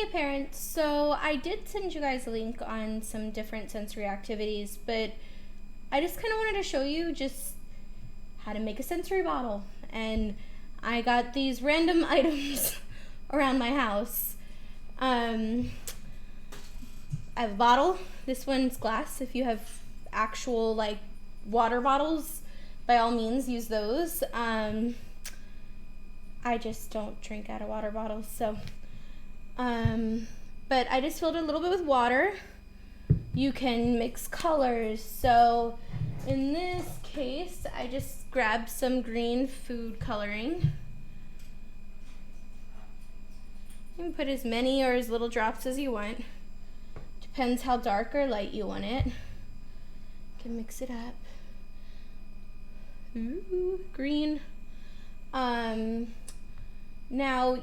Hey parents, so I did send you guys a link on some different sensory activities, but I just kind of wanted to show you just how to make a sensory bottle. And I got these random items around my house. I have a bottle. This one's glass. If you have actual like water bottles, by all means use those. I just don't drink out of water bottles, so but I just filled it a little bit with water. You can mix colors. So in this case, I just grabbed some green food coloring. You can put as many or as little drops as you want. Depends how dark or light you want it. You can mix it up. Ooh, green. Now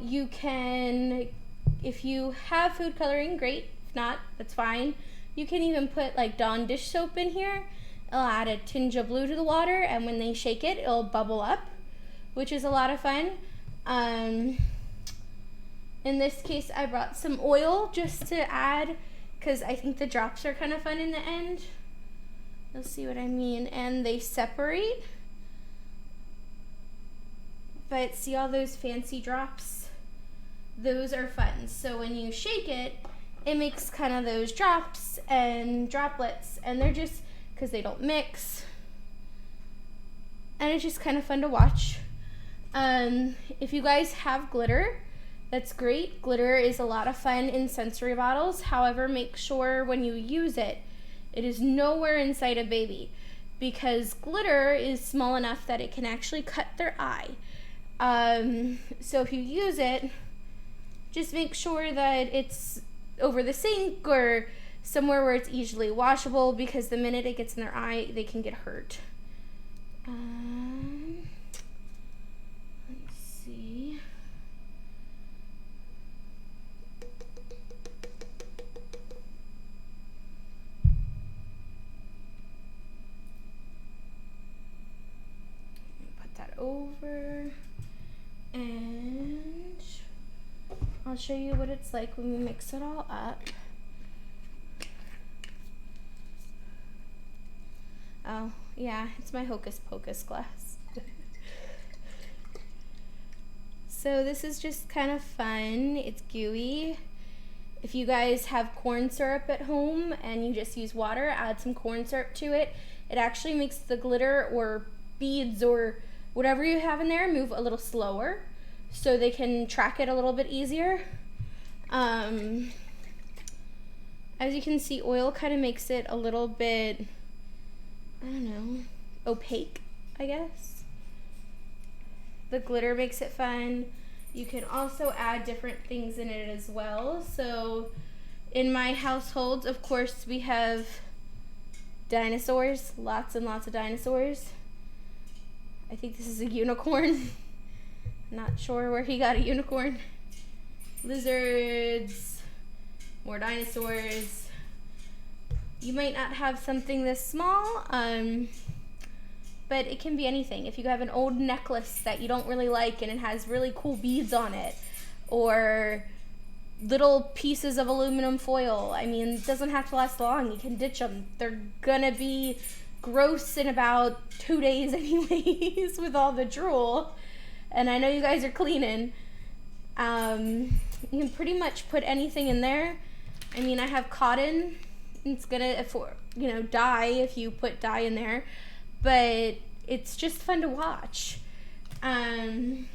you can, if you have food coloring, great. If not, that's fine. You can even put like Dawn dish soap in here. It'll add a tinge of blue to the water, and when they shake it, it'll bubble up, which is a lot of fun. In this case, I brought some oil just to add, because I think the drops are kind of fun in the end. You'll see what I mean. And they separate. But see all those fancy drops? Those are fun. So when you shake it, it makes kind of those drops and droplets, and they're just, because they don't mix, and it's just kind of fun to watch. If you guys have glitter, that's great. Glitter is a lot of fun in sensory bottles. However, make sure when you use it, it is nowhere inside a baby, because glitter is small enough that it can actually cut their eye. So if you use it, just make sure that it's over the sink or somewhere where it's easily washable, because the minute it gets in their eye, they can get hurt. Let's see. Put that over, and I'll show you what it's like when we mix it all up. Oh, yeah, it's my Hocus Pocus glass. So this is just kind of fun. It's gooey. If you guys have corn syrup at home and you just use water, add some corn syrup to it. It actually makes the glitter or beads or whatever you have in there move a little slower, so they can track it a little bit easier. As you can see, oil kind of makes it a little bit, I don't know, opaque, I guess. The glitter makes it fun. You can also add different things in it as well. So in my household, of course, we have dinosaurs, lots and lots of dinosaurs. I think this is a unicorn. Not sure where he got a unicorn. Lizards, more dinosaurs. You might not have something this small, but it can be anything. If you have an old necklace that you don't really like and it has really cool beads on it, or little pieces of aluminum foil, I mean, it doesn't have to last long. You can ditch them. They're gonna be gross in about 2 days anyways with all the drool. And I know you guys are cleaning. You can pretty much put anything in there. I mean, I have cotton. It's gonna, dye if you put dye in there. But it's just fun to watch. Let me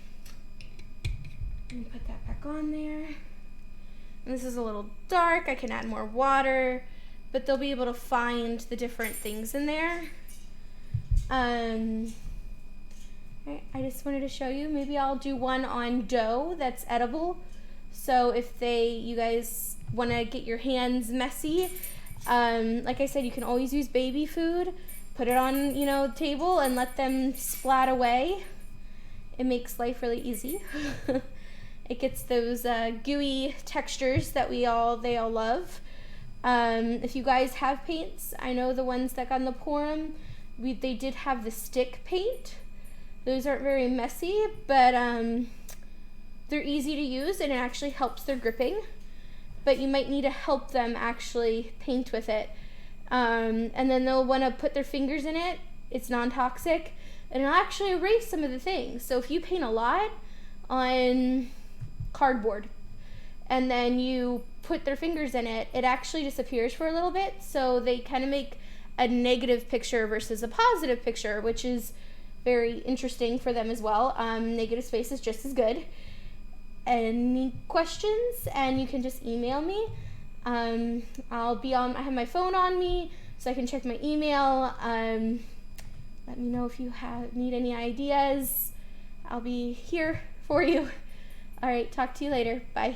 put that back on there. And this is a little dark. I can add more water, but they'll be able to find the different things in there. Right, I just wanted to show you. Maybe I'll do one on dough that's edible. So if you guys want to get your hands messy, like I said, you can always use baby food. Put it on, the table and let them splat away. It makes life really easy. It gets those gooey textures that they all love. If you guys have paints, I know the ones that got in the Purim, they did have the stick paint. Those aren't very messy, but they're easy to use and it actually helps their gripping. but you might need to help them actually paint with it. And then they'll want to put their fingers in it. It's non-toxic, and it'll actually erase some of the things. So if you paint a lot on cardboard and then you put their fingers in it, it actually disappears for a little bit. So they kind of make a negative picture versus a positive picture, which is very interesting for them as well. Negative space is just as good. Any questions? And you can just email me. I have my phone on me, so I can check my email. Let me know if you need any ideas. I'll be here for you. All right, talk to you later. Bye.